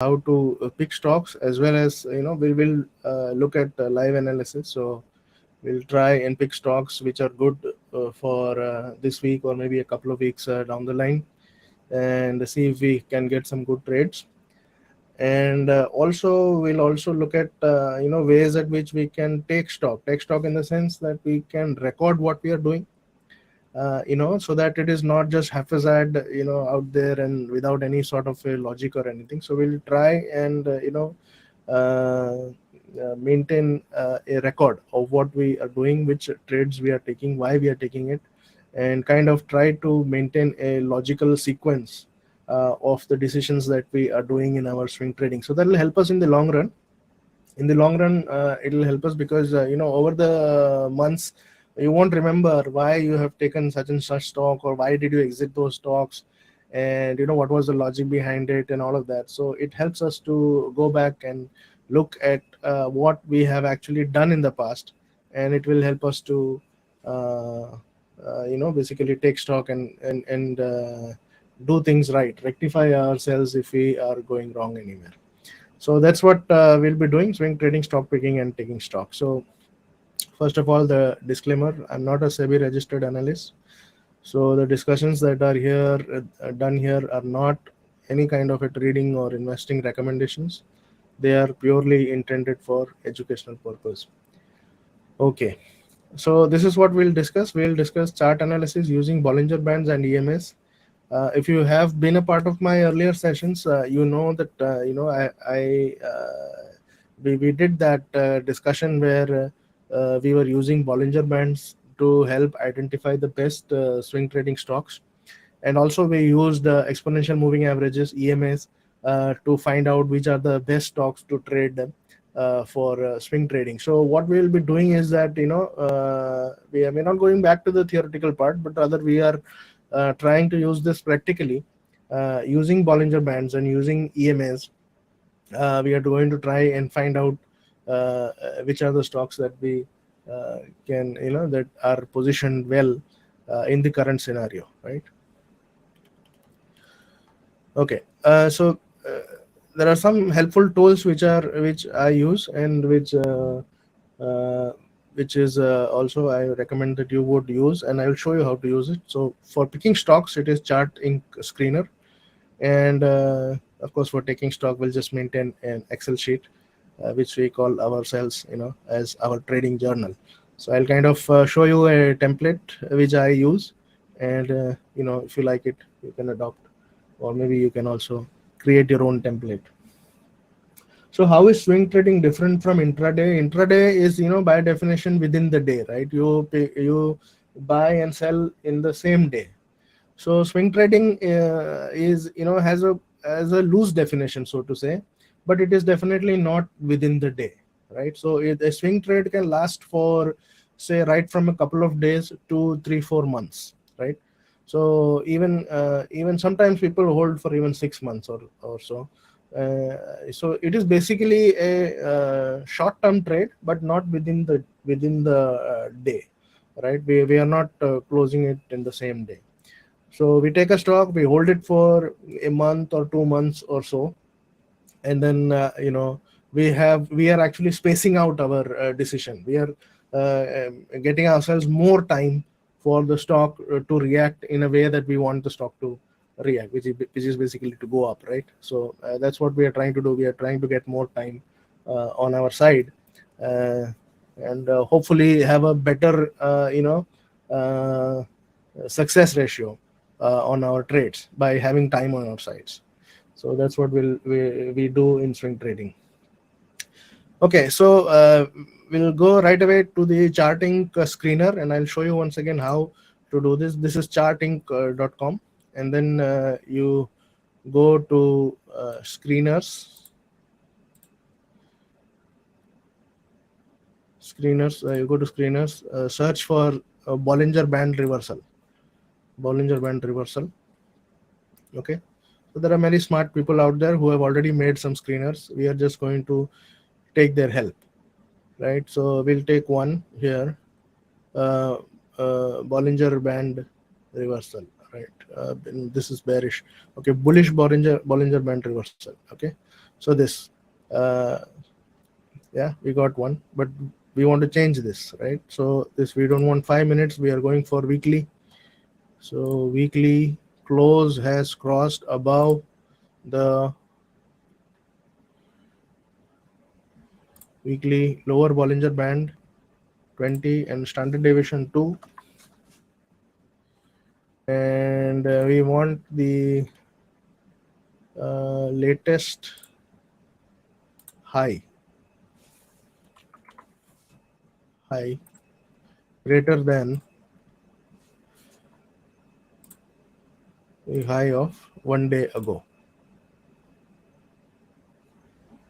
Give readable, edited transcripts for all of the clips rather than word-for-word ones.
how to pick stocks, as well as we will look at live analysis. So we'll try and pick stocks which are good for this week or maybe a couple of weeks down the line, and see if we can get some good trades. And also we'll also look at ways at which we can take stock in the sense that we can record what we are doing, so that it is not just haphazard, out there and without any sort of a logic or anything. So we'll try and maintain a record of what we are doing, which trades we are taking, why we are taking it, and kind of try to maintain a logical sequence of the decisions that we are doing in our swing trading. So that will help us in the long run. It will help us because over the months you won't remember why you have taken such and such stock, or why did you exit those stocks, and what was the logic behind it and all of that. So it helps us to go back and look at what we have actually done in the past, and it will help us to basically take stock and do things right, rectify ourselves if we are going wrong anywhere. So that's what we'll be doing: swing trading, stock picking, and taking stock. So first of all, the disclaimer: I'm not a SEBI registered analyst. So the discussions that are here done here are not any kind of a trading or investing recommendations. They are purely intended for educational purpose. Okay. So this is what we'll discuss. We'll discuss chart analysis using Bollinger Bands and EMS. If you have been a part of my earlier sessions, you know that we did that discussion where we were using Bollinger Bands to help identify the best swing trading stocks, and also we used exponential moving averages, EMS, to find out which are the best stocks to trade for swing trading. So what we will be doing is that we're not going back to the theoretical part, but rather we are trying to use this practically using Bollinger Bands and using EMS. We are going to try and find out which are the stocks that we can that are positioned well in the current scenario, right? Okay. So there are some helpful tools which I use, and which is also I recommend that you would use, and I will show you how to use it. So for picking stocks, it is Chart Inc. Screener, and of course for taking stock, we'll just maintain an Excel sheet which we call ourselves as our trading journal. So I'll kind of show you a template which I use, and if you like it, you can adopt, or maybe you can also create your own template. So how is swing trading different from intraday? Intraday is, by definition within the day, right? You buy and sell in the same day. So swing trading is, has a loose definition, so to say, but it is definitely not within the day, right? So a swing trade can last for, say, right from a couple of days to 3-4 months, right? So even sometimes people hold for even 6 months or so. So it is basically a short-term trade, but not within the day, right? We are not closing it in the same day. So we take a stock, we hold it for a month or 2 months or so, and then we are actually spacing out our decision. We are getting ourselves more time for the stock to react in a way that we want the stock to react, which is basically to go up, right? So that's what we are trying to do. We are trying to get more time on our side, and hopefully have a better success ratio on our trades by having time on our sides. So that's what we do in swing trading. Okay, so we'll go right away to the charting screener, and I'll show you once again how to do this. This is chartinc.com, and then you go to screeners. You go to screeners, search for Bollinger Band reversal. Okay, so there are many smart people out there who have already made some screeners. We are just going to take their help, right? So we'll take one here, Bollinger Band reversal, right? This is bearish. Okay, bullish Bollinger Band reversal. Okay, So this, yeah, we got one, but we want to change this, right? So this, we don't want 5 minutes, we are going for weekly. So weekly close has crossed above the weekly lower Bollinger Band 20 and standard deviation 2, and we want the latest high greater than the high of 1 day ago,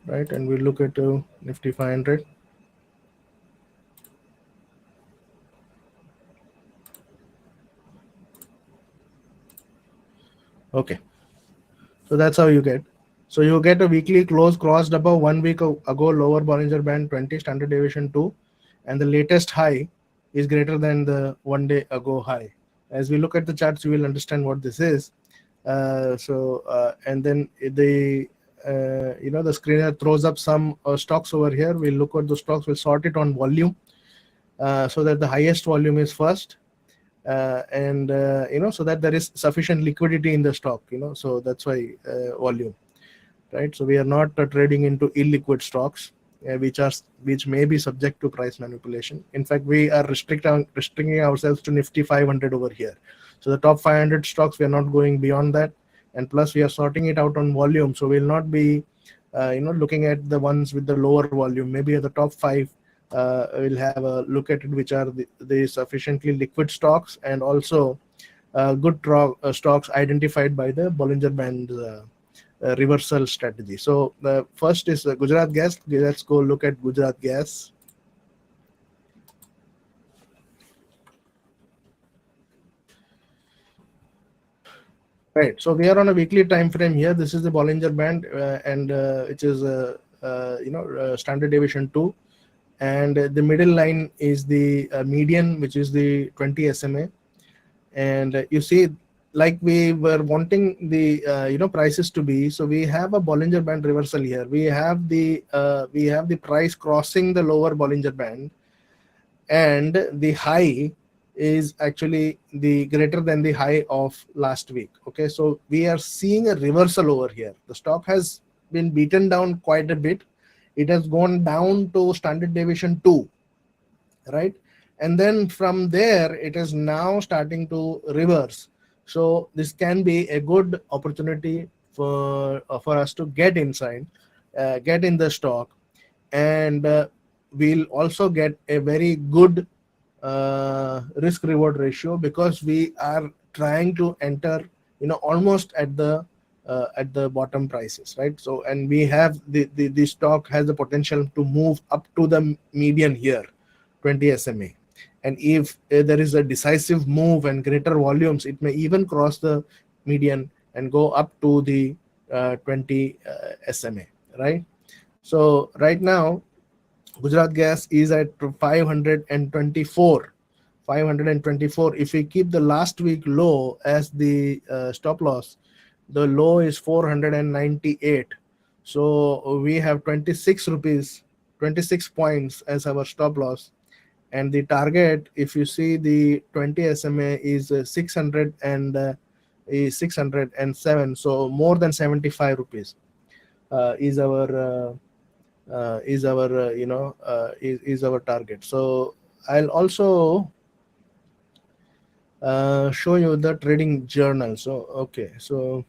right? And we look at Nifty 500. Okay, so that's how you get. So you get a weekly close crossed above 1 week ago lower Bollinger Band 20 standard deviation 2, and the latest high is greater than the 1 day ago high. As we look at the charts, you will understand what this is. And then the the screener throws up some stocks over here. We'll look at the stocks. We'll sort it on volume, so that the highest volume is first, and so that there is sufficient liquidity in the stock. So that's why volume, right? So we are not trading into illiquid stocks, which may be subject to price manipulation. In fact, we are restricting ourselves to Nifty 500 over here. So the top 500 stocks, we are not going beyond that, and plus we are sorting it out on volume. So we'll not be looking at the ones with the lower volume. Maybe at the top 5, we'll have a look at it, which are the sufficiently liquid stocks, and also good stocks identified by the Bollinger Band reversal strategy. So the first is Gujarat Gas. Let's go look at Gujarat Gas. Right. So we are on a weekly time frame here. This is the Bollinger Band, and which is standard deviation 2, and the middle line is the median, which is the 20 SMA. And you see, like we were wanting the prices to be, so we have a Bollinger Band reversal here. We have the price crossing the lower Bollinger Band, and the high is actually the greater than the high of last week. Okay, so we are seeing a reversal over here. The stock has been beaten down quite a bit. It has gone down to standard deviation 2, right? And then from there it is now starting to reverse. So this can be a good opportunity for us to get inside, get in the stock, and we'll also get a very good risk reward ratio, because we are trying to enter almost at the bottom prices, right? So, and we have the stock has the potential to move up to the median here, 20 SMA. And if there is a decisive move and greater volumes, it may even cross the median and go up to the 20 SMA, right? So right now Gujarat Gas is at 524. If we keep the last week low as the stop loss, the low is 498. So we have 26 rupees, 26 points as our stop loss. And the target, if you see the 20 SMA, is 600 and is 607. So more than 75 rupees is our is our target. So I'll also show you the trading journal. So okay, so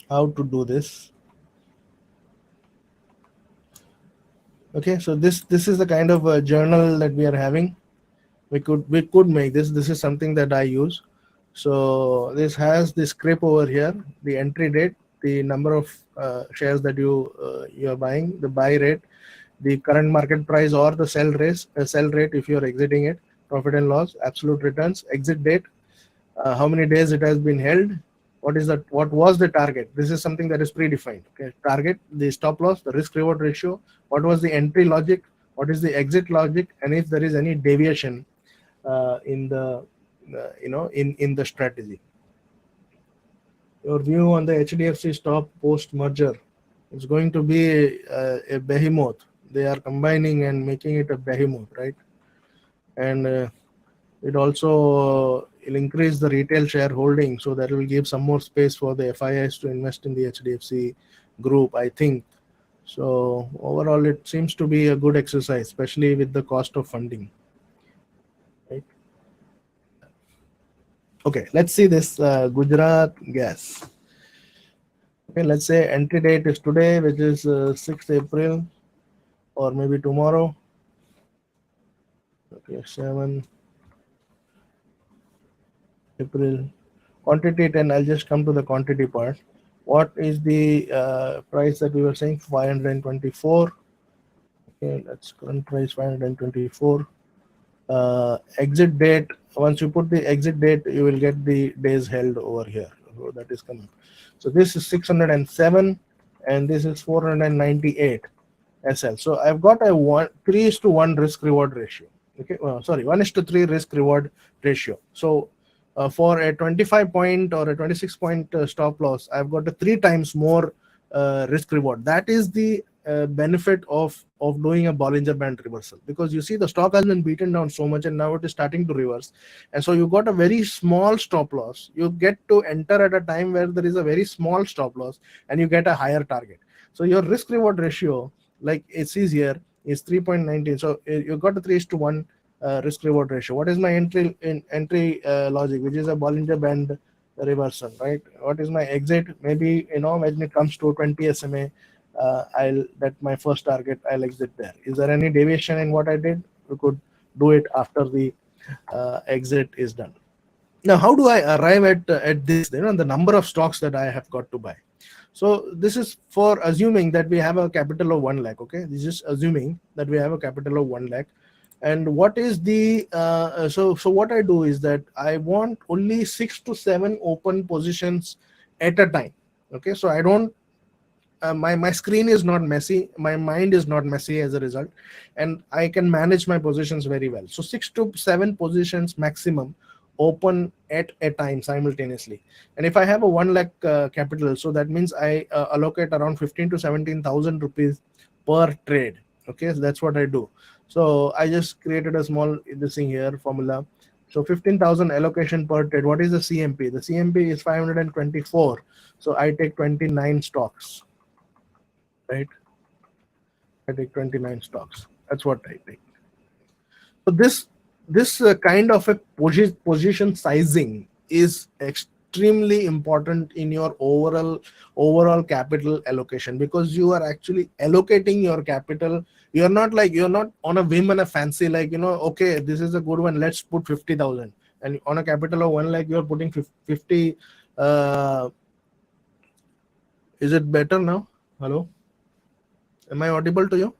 how to do this? Okay, so this is the kind of journal that we are having. We could make this. This is something that I use. So this has the script over here, the entry date, the number of shares that you are buying, the buy rate, the current market price or the sell rate if you are exiting it, profit and loss, absolute returns, exit date, how many days it has been held, what was the target. This is something that is predefined. Okay, target, the stop loss, the risk reward ratio, what was the entry logic, what is the exit logic, and if there is any deviation in the in the strategy. Your view on the HDFC stock post merger. It's going to be a behemoth. They are combining and making it a behemoth, right? And it also will increase the retail shareholding, so that will give some more space for the FIIs to invest in the HDFC group, I think. So overall, it seems to be a good exercise, especially with the cost of funding. Right? Okay, let's see this Gujarat Gas. Okay, let's say entry date is today, which is 6th April, or maybe tomorrow. Okay, 7 April. Quantity 10. I'll just come to the quantity part. What is the price that we were saying? 524. Okay, that's current price 524. Exit date. Once you put the exit date, you will get the days held over here. So that is coming. So this is 607, and this is 498 SL. So I've got a 3:1 risk reward ratio. Okay, sorry, 1:3 risk reward ratio. So for a 25 point or a 26 point stop loss, I've got a 3 times more risk reward. That is the benefit of doing a Bollinger Band reversal, because you see the stock has been beaten down so much and now it is starting to reverse, and so you got a very small stop loss. You get to enter at a time where there is a very small stop loss and you get a higher target. So your risk reward ratio, like it sees here, is 3.19. So you got a 3:1 risk reward ratio. What is my entry logic, which is a Bollinger Band reversal, right? What is my exit? Maybe, when it comes to 20 SMA, I'll that my first target, I'll exit there. Is there any deviation in what I did? We could do it after the exit is done. Now, how do I arrive at this? The number of stocks that I have got to buy. So this is for assuming that we have a capital of 1 lakh. Okay, this is assuming that we have a capital of 1 lakh. And what is the so what I do is that I want only 6 to 7 open positions at a time. Okay, so I don't my screen is not messy, my mind is not messy as a result, and I can manage my positions very well. So 6 to 7 positions maximum open at a time simultaneously. And if I have a 1 lakh capital, so that means I allocate around 15 to 17,000 rupees per trade. Okay, so that's what I do. So I just created a small this thing here formula. So 15,000 allocation per trade. What is the CMP? The CMP is 524. So I take 29 stocks, right? I take 29 stocks. That's what I take. So this kind of a position sizing is extremely important in your overall capital allocation, because you are actually allocating your capital. You're not on a whim and a fancy, okay, this is a good one, let's put 50,000, and on a capital of 1 lakh you're putting 50. Is it better now? Hello, am I audible to you?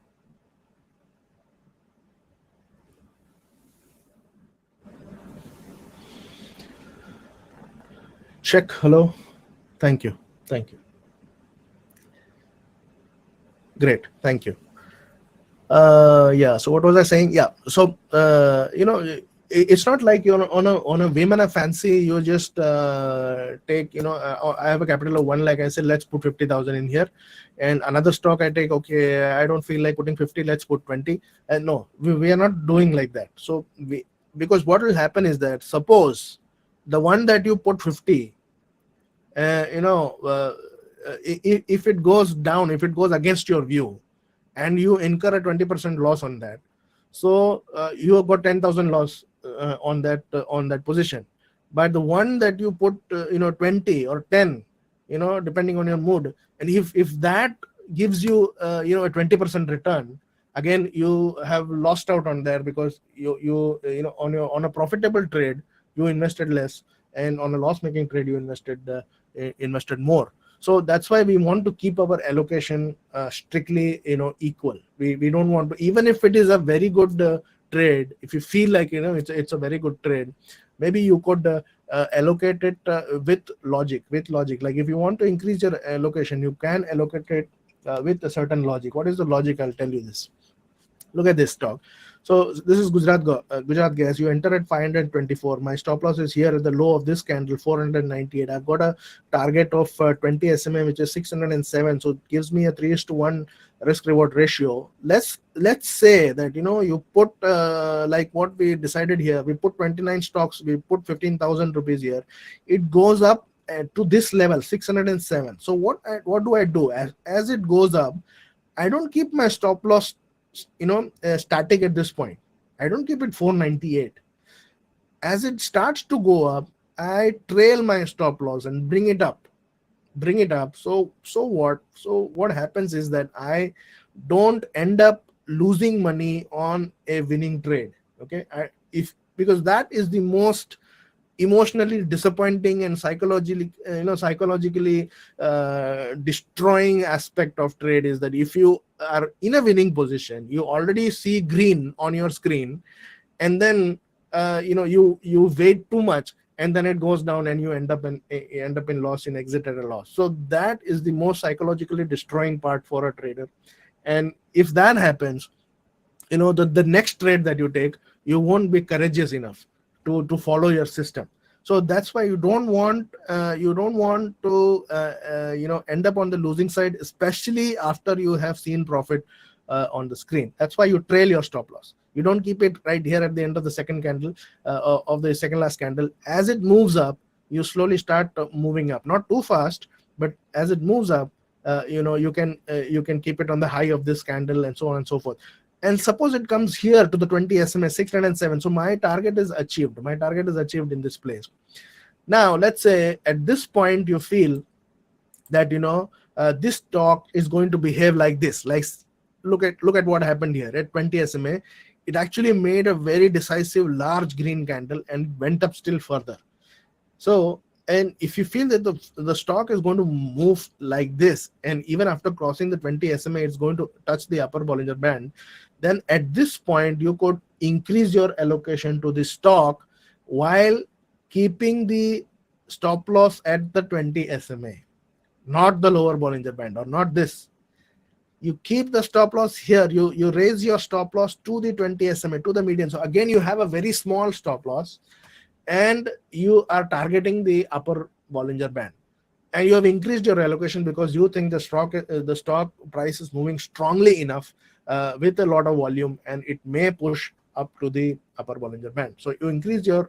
Check. Hello. Thank you. Great. Thank you. Yeah. So what was I saying? Yeah. So it's not like you're on a whim and a fancy. You just take. I have a capital of 1 lakh. I said let's put 50,000 in here, and another stock I take. Okay, I don't feel like putting 50. Let's put 20. And no, we are not doing like that. So because what will happen is that, suppose the one that you put 50, if it goes down, if it goes against your view, and you incur a 20% loss on that, so you have got 10,000 loss on that position. But the one that you put 20 or 10, depending on your mood, and if that gives you a 20% return, again you have lost out on there, because you on a profitable trade you invested less, and on a loss making trade you invested more. So that's why we want to keep our allocation strictly equal. We don't want to, even if it is a very good trade, if you feel like it's a very good trade, maybe you could allocate it with logic. Like if you want to increase your allocation, you can allocate it with a certain logic. What is the logic? I'll tell you this. Look at this stock. So this is Gujarat Gas. You enter at 524. My stop loss is here at the low of this candle, 498. I've got a target of 20 SMA, which is 607. So it gives me a 3:1 risk reward ratio. Let's say that you put like what we decided here. We put 29 stocks. We put 15,000 rupees here. It goes up to this level, 607. So what do I do as it goes up? I don't keep my stop loss static at this point. I don't keep it 498. As it starts to go up, I trail my stop loss and bring it up. So what happens is that I don't end up losing money on a winning trade. Okay, if because that is the most emotionally disappointing and psychologically destroying aspect of trade is that if you are in a winning position, you already see green on your screen, and then you wait too much, and then it goes down and you end up in loss, in exit at a loss. So that is the most psychologically destroying part for a trader. And if that happens, the next trade that you take, you won't be courageous enough to follow your system. So that's why you don't want to end up on the losing side, especially after you have seen profit on the screen. That's why you trail your stop loss. You don't keep it right here at the end of the second candle, of the second last candle. As it moves up, you slowly start moving up, not too fast, but as it moves up, you can keep it on the high of this candle, and so on and so forth. And suppose it comes here to the 20 SMA, 607. So my target is achieved. In this place. Now let's say at this point you feel that this stock is going to behave like this. Like look at what happened here at 20 SMA. It actually made a very decisive large green candle and went up still further. So, and if you feel that the stock is going to move like this, and even after crossing the 20 SMA, it's going to touch the upper Bollinger Band, then at this point you could increase your allocation to the stock while keeping the stop loss at the 20 SMA, not the lower Bollinger Band, or not this. You keep the stop loss here. You raise your stop loss to the 20 SMA, to the median. So again, you have a very small stop loss, and you are targeting the upper Bollinger Band, and you have increased your allocation because you think the stock price is moving strongly enough with a lot of volume, and it may push up to the upper Bollinger Band. So you increase your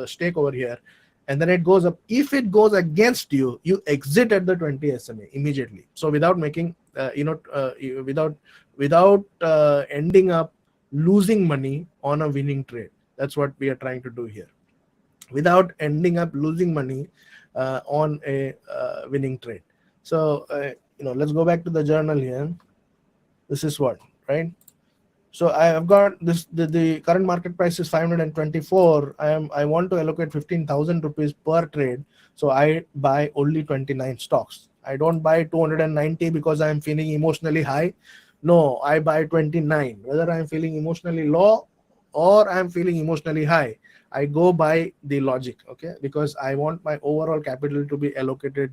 stake over here, and then it goes up. If it goes against you, you exit at the 20 SMA immediately. So without making without ending up losing money on a winning trade. That's what we are trying to do here, without ending up losing money on a winning trade. So let's go back to the journal here. This is what, right? So I have got this. The current market price is 524. I want to allocate 15,000 rupees per trade. So I buy only 29 stocks. I don't buy 290 because I'm feeling emotionally high. No, I buy 29. Whether I'm feeling emotionally low or I'm feeling emotionally high, I go by the logic, okay? Because I want my overall capital to be allocated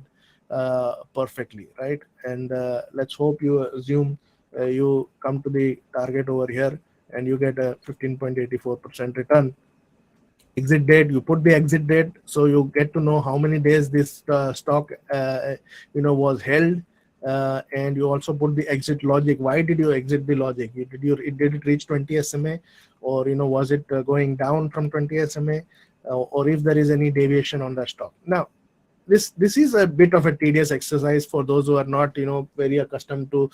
perfectly, right? And let's hope you assume you come to the target over here and you get a 15.84% return. Exit date, you put the exit date, so you get to know how many days this stock was held, and you also put the exit logic. Why did you exit the logic? Did it reach 20 SMA, or was it going down from 20 SMA, or if there is any deviation on the stock. Now this is a bit of a tedious exercise for those who are not very accustomed to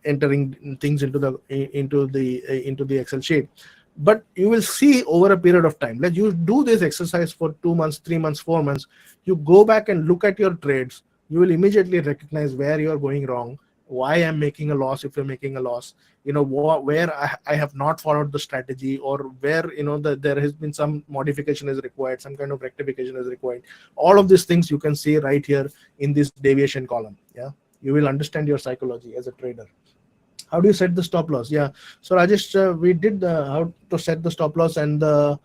entering things into the Excel sheet. But you will see over a period of time, let you do this exercise for 2 months, 3 months, 4 months. You go back and look at your trades. You will immediately recognize where you are going wrong, why I'm making a loss. If you're making a loss, where I have not followed the strategy, or where there has been some modification is required, some kind of rectification is required. All of these things you can see right here in this deviation column. Yeah, you will understand your psychology as a trader. How do you set the stop loss? Yeah, so Rajesh, we did how to set the stop loss and the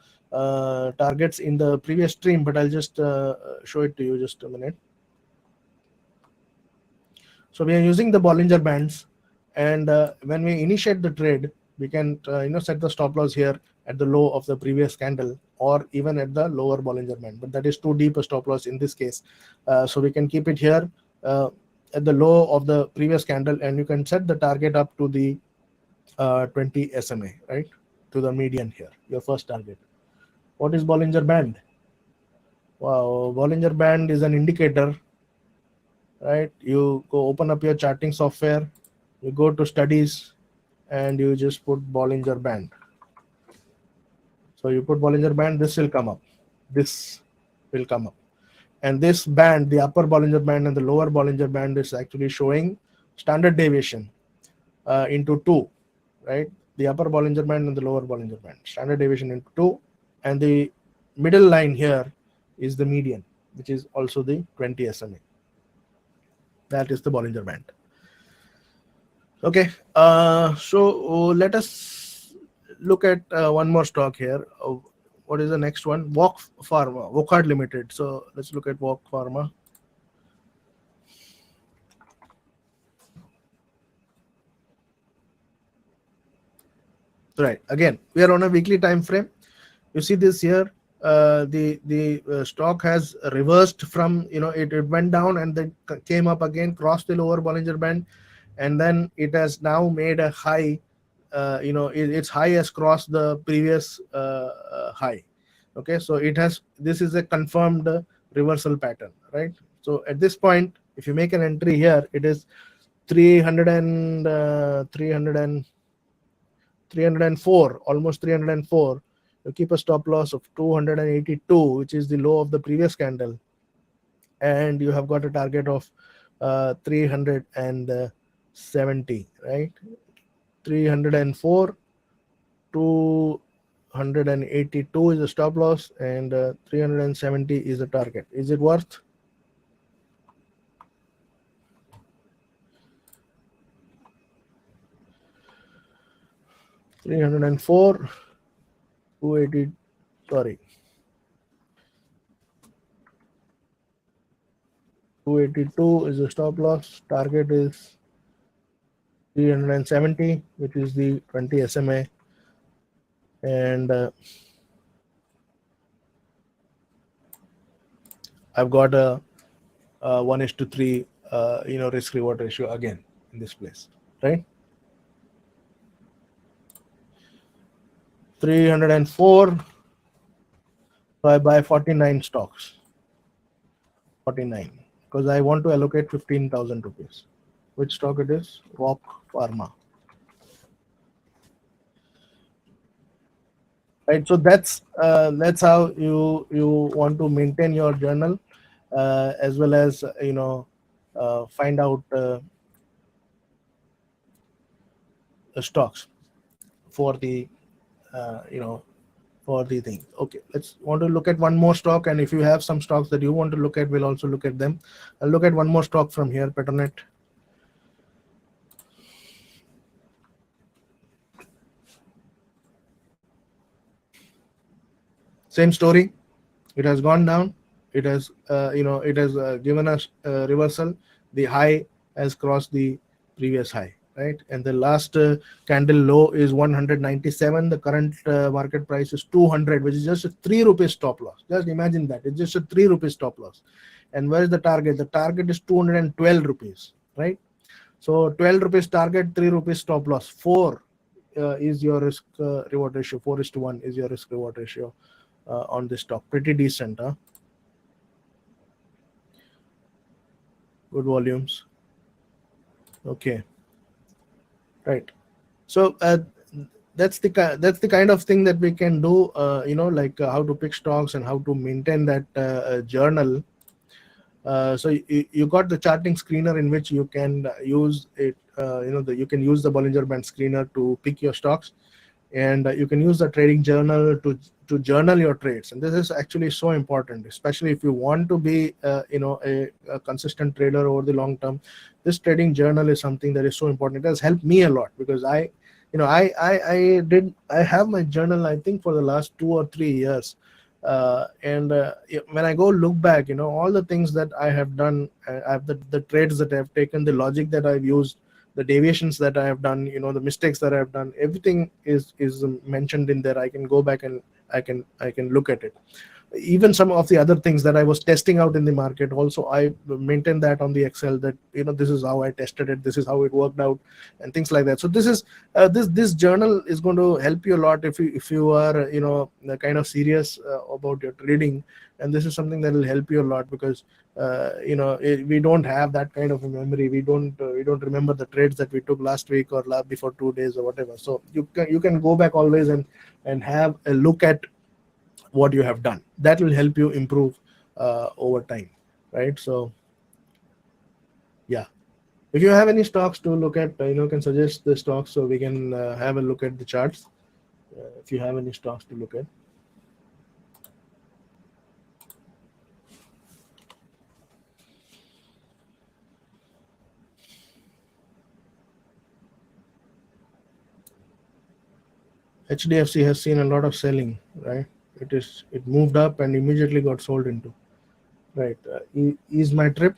targets in the previous stream, but I'll just show it to you. Just a minute. So we are using the Bollinger Bands, And when we initiate the trade, we can set the stop loss here at the low of the previous candle, or even at the lower Bollinger Band, but that is too deep a stop loss in this case. So we can keep it here at the low of the previous candle, and you can set the target up to the 20 SMA, right, to the median here, your first target. What is Bollinger Band? Wow, Bollinger Band is an indicator, right? You go open up your charting software, you go to studies, and you just put Bollinger Band. So you put Bollinger Band, this will come up. This will come up. And this band, the upper Bollinger Band and the lower Bollinger Band, is actually showing standard deviation into 2, right? The upper Bollinger Band and the lower Bollinger Band, standard deviation into 2. And the middle line here is the median, which is also the 20 SMA. That is the Bollinger Band. Okay, so let us look at one more stock here. What is the next one? Walk Pharma, Wockhardt Limited. So let's look at Walk Pharma. Right, again, we are on a weekly time frame. You see this here, the stock has reversed from, it went down and then came up again, crossed the lower Bollinger Band, and then it has now made a high. Its high has crossed the previous high. Okay, so this is a confirmed reversal pattern, right? So at this point, if you make an entry here, it is 304, almost 304. You keep a stop loss of 282, which is the low of the previous candle, and you have got a target of 370, right? 304, 282 is the stop loss, and 370 is the target. Is it worth? $304, 280, sorry, 282 is the stop loss. Target is 370, which is the 20 SMA, and I've got a 1:3 risk reward ratio again in this place, right? 304. So I buy 49 stocks. 49, because I want to allocate 15,000 rupees. Which stock it is? Walk Pharma. Right, so that's how you want to maintain your journal, as well as find out stocks for the for the thing. Okay, let's want to look at one more stock, and if you have some stocks that you want to look at, we'll also look at them. I'll look at one more stock from here, Petronet. Same story. It has gone down. It has given us a reversal. The high has crossed the previous high, right? And the last candle low is 197. The current market price is 200, which is just a 3 rupees stop loss. Just imagine that. It's just a 3 rupees stop loss. And where is the target? The target is 212 rupees, right? So 12 rupees target, 3 rupees stop loss. 4 is your risk reward ratio. 4:1 is your risk reward ratio on this stock. Pretty decent, huh? Good volumes. Okay, right. So that's the kind of thing that we can do. How to pick stocks and how to maintain that journal. So you got the charting screener in which you can use it. You can use the Bollinger Band screener to pick your stocks, and you can use the trading journal to journal your trades. And this is actually so important, especially if you want to be a consistent trader over the long term. This trading journal is something that is so important. It has helped me a lot, because I have my journal, I think, for the last 2 or 3 years. When I go look back, all the things that I have done, the trades that I've taken, the logic that I've used, the deviations that I have done, the mistakes that I have done, everything is mentioned in there. I can go back and I can look at it. Even some of the other things that I was testing out in the market, also I maintain that on the Excel, that this is how I tested it, this is how it worked out, and things like that. So this is this journal is going to help you a lot if you are kind of serious about your trading. And this is something that will help you a lot, because we don't have that kind of a memory. We don't remember the trades that we took last week or before 2 days or whatever. So you can go back always and have a look at what you have done. That will help you improve over time, right? So yeah, if you have any stocks to look at, can suggest the stocks so we can have a look at the charts. If you have any stocks to look at. HDFC has seen a lot of selling, right? It moved up and immediately got sold into, right? Is my trip.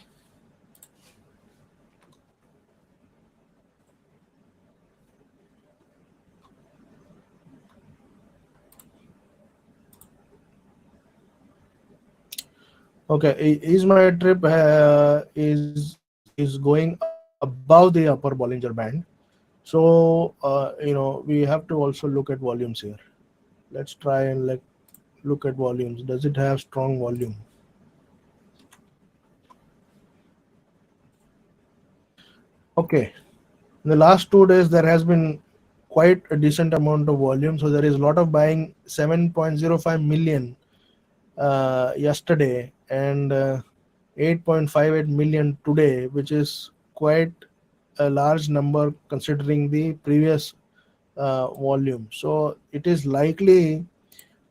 Okay, is my trip is going above the upper Bollinger Band. So we have to also look at volumes here. Let's try and look at volumes. Does it have strong volume? Okay, in the last 2 days there has been quite a decent amount of volume. So there is a lot of buying, 7.05 million yesterday, and 8.58 million today, which is quite a large number considering the previous volume. So it is likely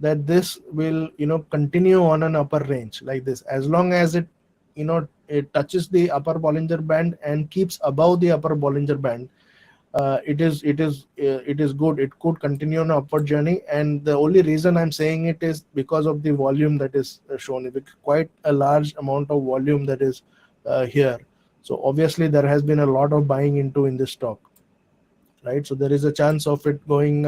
that this will continue on an upper range like this, as long as it touches the upper Bollinger Band and keeps above the upper Bollinger Band. It is good. It could continue on an upward journey, and the only reason I'm saying it is because of the volume that is shown. It's quite a large amount of volume that is here. So obviously there has been a lot of buying into in this stock, right? So there is a chance of it going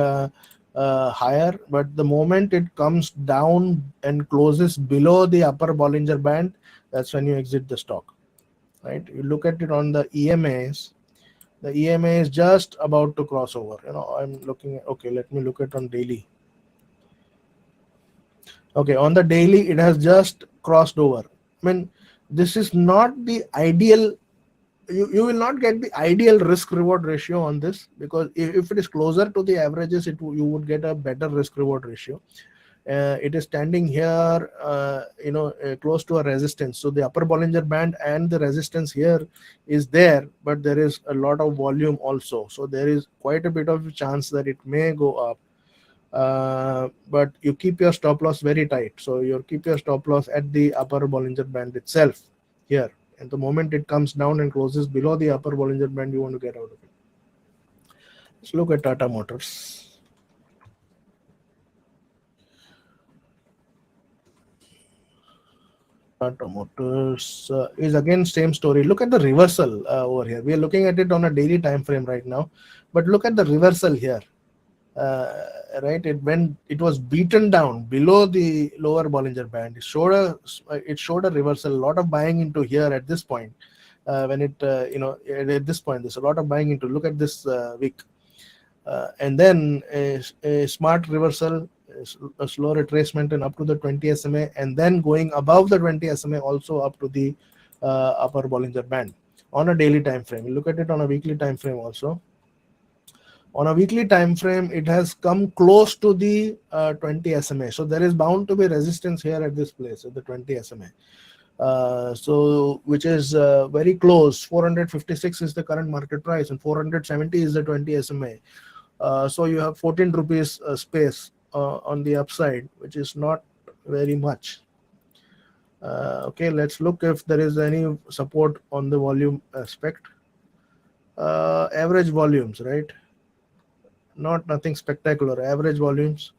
higher, but the moment it comes down and closes below the upper Bollinger Band, that's when you exit the stock, right? You look at it on the EMAs. The EMA is just about to cross over. I'm looking at, okay, let me look at on daily. Okay, on the daily it has just crossed over. I mean, this is not the ideal. You will not get the ideal risk reward ratio on this, because if it is closer to the averages, you would get a better risk reward ratio. It is standing here close to a resistance. So the upper Bollinger Band and the resistance here is there, but there is a lot of volume also. So there is quite a bit of a chance that it may go up. But you keep your stop loss very tight. So you keep your stop loss at the upper Bollinger Band itself here. And the moment it comes down and closes below the upper Bollinger Band, you want to get out of it. Let's look at Tata Motors. Tata Motors is again same story. Look at the reversal over here. We are looking at it on a daily time frame right now, but look at the reversal here. Right, it was beaten down below the lower Bollinger Band. It showed a reversal. A lot of buying into here at this point. When it at this point, there's a lot of buying into. Look at this wick, and then a smart reversal, a slow retracement and up to the 20 SMA, and then going above the 20 SMA also up to the upper Bollinger Band on a daily time frame. You look at it on a weekly time frame also. On a weekly time frame, it has come close to the 20 SMA. So there is bound to be resistance here at this place at the 20 SMA. So which is very close. 456 is the current market price and 470 is the 20 SMA. So you have 14 rupees space on the upside, which is not very much. Okay, let's look if there is any support on the volume aspect. Average volumes, right? Nothing spectacular. Average volumes.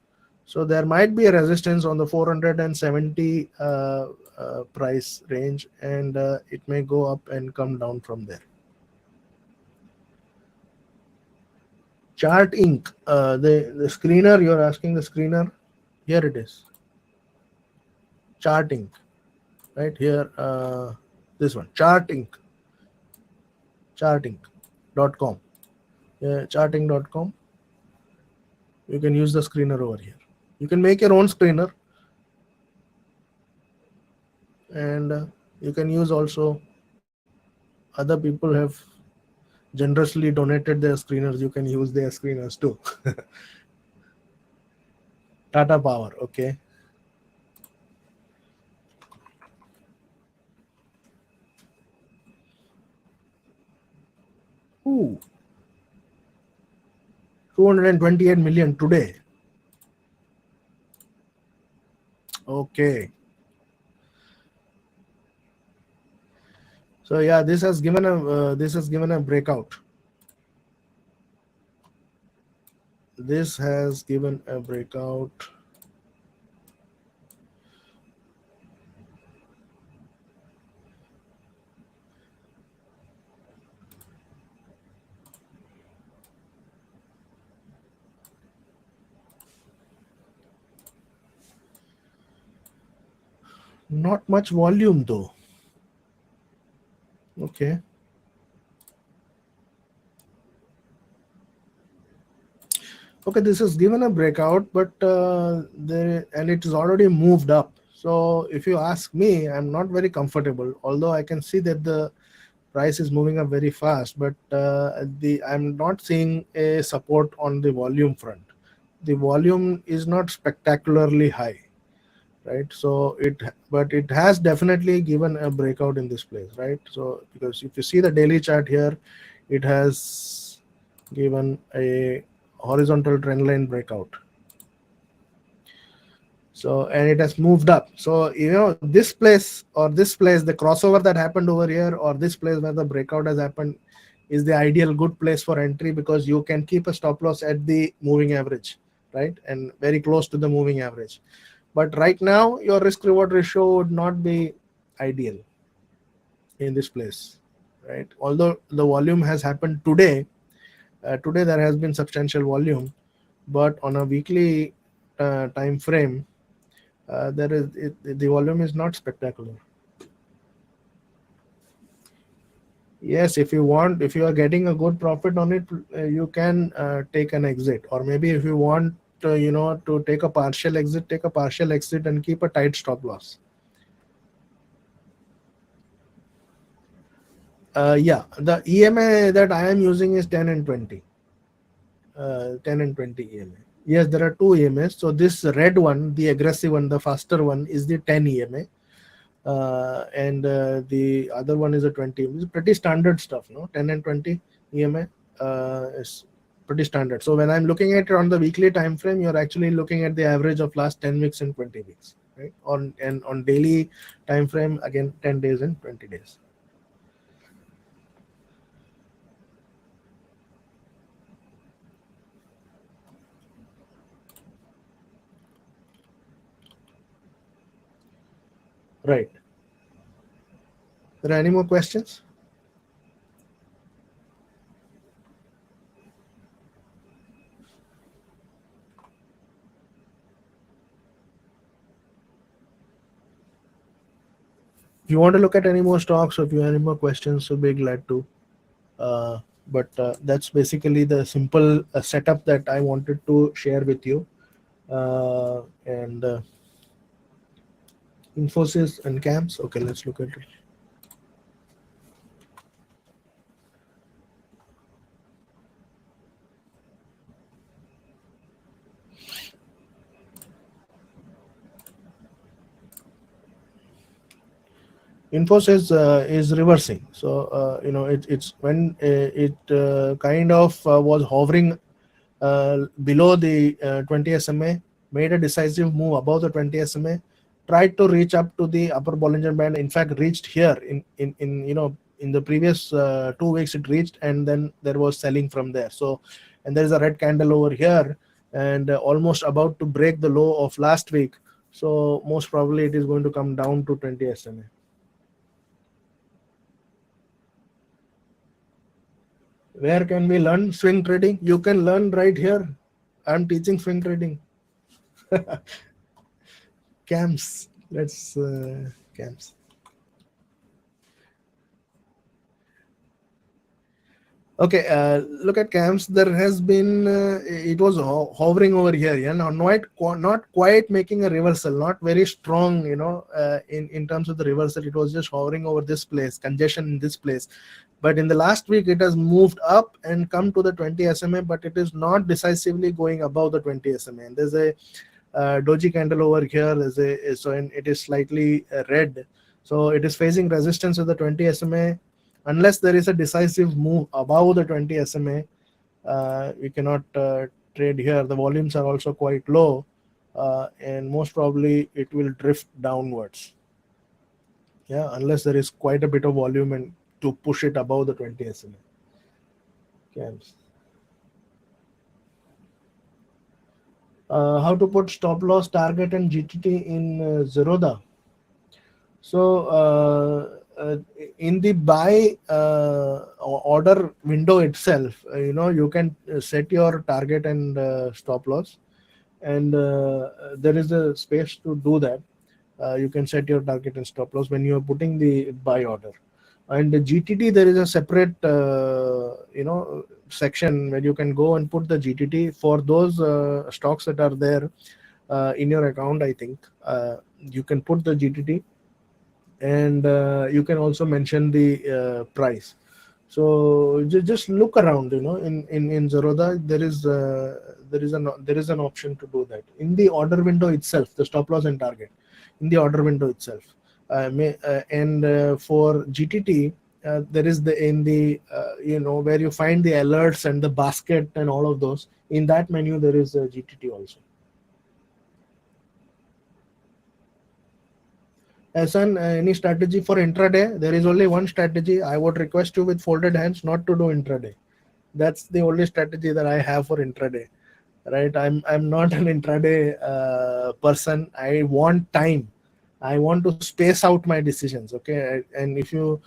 So there might be a resistance on the 470 price range, and it may go up and come down from there. Chart Inc. The screener, you're asking the screener. Here it is. Chart Inc. Right here. This one. Chart Inc. Charting.com. Yeah, charting.com. You can use the screener over here. You can make your own screener, and you can use also other people have generously donated their screeners. You can use their screeners too. Tata Power. Okay. Ooh, 228 million today. Okay. So yeah, this has given a breakout. This has given a breakout. Not much volume though. Okay. Okay, this has given a breakout, but it is already moved up. So if you ask me, I'm not very comfortable. Although I can see that the price is moving up very fast, but I'm not seeing a support on the volume front. The volume is not spectacularly high, right? So it has definitely given a breakout in this place, right? So because if you see the daily chart here, it has given a horizontal trend line breakout. So and it has moved up. So this place or this place, the crossover that happened over here, or this place where the breakout has happened, is the ideal good place for entry, because you can keep a stop loss at the moving average, right, and very close to the moving average. But right now your risk reward ratio would not be ideal in this place, right? Although the volume has happened today, there has been substantial volume, but on a weekly time frame, the volume is not spectacular. Yes, if you are getting a good profit on it, you can take an exit, or maybe if you want to take a partial exit and keep a tight stop loss. Yeah, the EMA that I am using is 10 and 20. 10 and 20 EMA. Yes, there are two EMAs. So this red one, the aggressive one, the faster one, is the 10 EMA. And the other one is a 20. It's pretty standard stuff, no? 10 and 20 EMA is pretty standard. So when I'm looking at it on the weekly time frame, you're actually looking at the average of last 10 weeks and 20 weeks, right? On daily time frame, again 10 days and 20 days. Right. There are any more questions? If you want to look at any more stocks, or if you have any more questions, so be glad to. But that's basically the simple setup that I wanted to share with you. And Infosys and CAMS. Okay, let's look at it. Infosys is reversing. So it's when it kind of was hovering below the 20 SMA, made a decisive move above the 20 SMA, tried to reach up to the upper Bollinger Band. In fact, reached here in the previous 2 weeks it reached, and then there was selling from there. So, and there is a red candle over here, and almost about to break the low of last week. So most probably it is going to come down to 20 SMA. Where can we learn swing trading? You can learn right here. I'm teaching swing trading. Camps. Let's camps. Okay, look at camps. There has been it was hovering over here, yeah, not quite making a reversal, not very strong, in terms of the reversal. It was just hovering over this place, congestion in this place. But in the last week, it has moved up and come to the 20 SMA, but it is not decisively going above the 20 SMA. And there's a doji candle over here. And it is slightly red, so it is facing resistance at the 20 SMA. Unless there is a decisive move above the 20 SMA, we cannot trade here. The volumes are also quite low, and most probably it will drift downwards. Yeah, unless there is quite a bit of volume and to push it above the 20 SMA. Camps. How to put stop loss, target, and GTT in Zerodha. So in the buy order window itself, you can set your target and stop loss, and there is a space to do that. You can set your target and stop loss when you are putting the buy order. And the GTT, there is a separate section where you can go and put the GTT for those stocks that are there in your account. I think you can put the GTT, and you can also mention the price. So just look around, in Zerodha, there is an option to do that in the order window itself, the stop loss and target in the order window itself. And for GTT, there is in the where you find the alerts and the basket and all of those. In that menu, there is a GTT also. Son, any strategy for intraday? There is only one strategy. I would request you with folded hands not to do intraday. That's the only strategy that I have for intraday. Right? I'm not an intraday person. I want time. I want to space out my decisions. Okay, and if you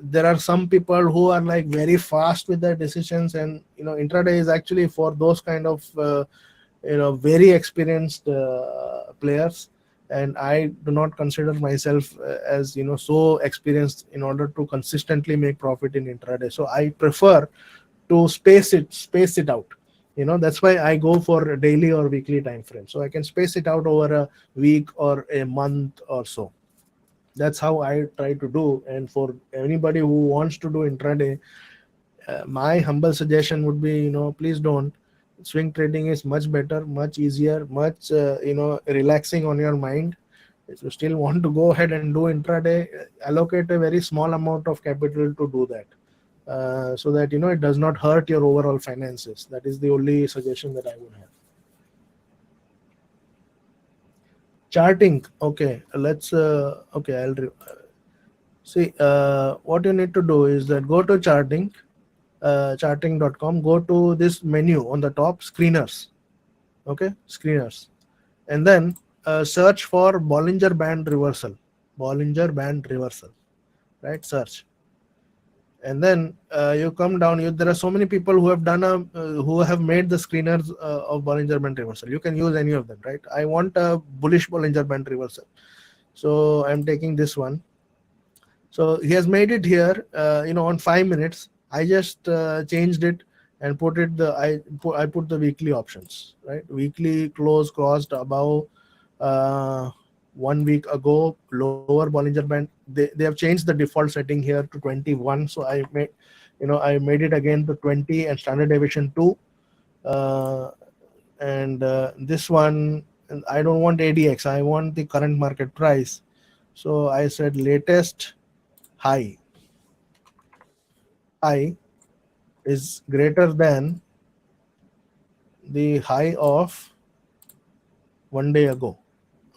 there are some people who are like very fast with their decisions, and intraday is actually for those kind of very experienced players. And I do not consider myself as so experienced in order to consistently make profit in intraday. So I prefer to space it out. That's why I go for a daily or weekly time frame, so I can space it out over a week or a month or so. That's how I try to do. And for anybody who wants to do intraday, my humble suggestion would be, please don't. Swing trading is much better, much easier, much relaxing on your mind. If you still want to go ahead and do intraday, allocate a very small amount of capital to do that, so that it does not hurt your overall finances. That is the only suggestion that I would have. Charting. Okay, let's okay, see. What you need to do is that go to charting.com, go to this menu on the top, screeners. Okay, screeners, and then search for Bollinger Band reversal. Right? Search, and then you come down. There are so many people who have who have made the screeners of Bollinger Band reversal. You can use any of them, right? I want a bullish Bollinger Band reversal, so I'm taking this one. So he has made it here, on 5 minutes. I just changed it and put it I put the weekly options, right? Weekly close crossed above 1 week ago, lower Bollinger Band. They have changed the default setting here to 21. So I made it again to 20 and standard deviation 2. And this one, I don't want ADX. I want the current market price. So I said latest high is greater than the high of 1 day ago.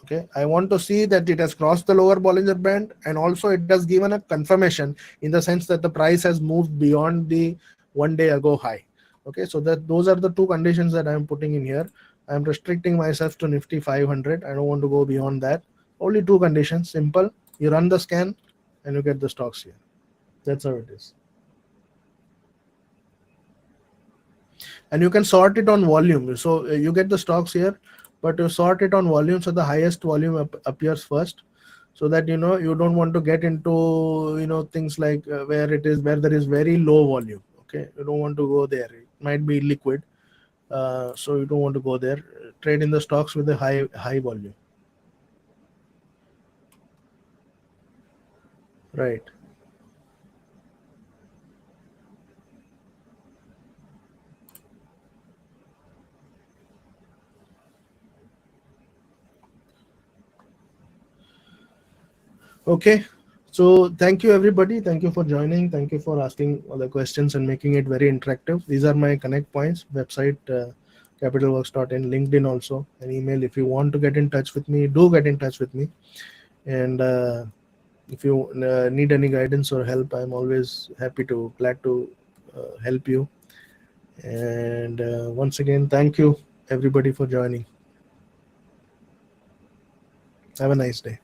Okay, I want to see that it has crossed the lower Bollinger Band, and also it has given a confirmation in the sense that the price has moved beyond the 1 day ago high. Okay, so those are the two conditions that I'm putting in here. I'm restricting myself to Nifty 500. I don't want to go beyond that. Only two conditions, simple. You run the scan and you get the stocks here. That's how it is. and you can sort it on volume. So you get the stocks here, but you sort it on volume, so the highest volume appears first, so that you don't want to get into things like where there is very low volume. Okay, you don't want to go there. It might be liquid, so you don't want to go there. Trade in the stocks with a high volume. Right. Okay. So thank you everybody. Thank you for joining. Thank you for asking all the questions and making it very interactive. These are my connect points. Website, capitalworx.in, LinkedIn also, an email. If you want to get in touch with me, do get in touch with me. And if you need any guidance or help, I'm always glad to help you. And once again, thank you everybody for joining. Have a nice day.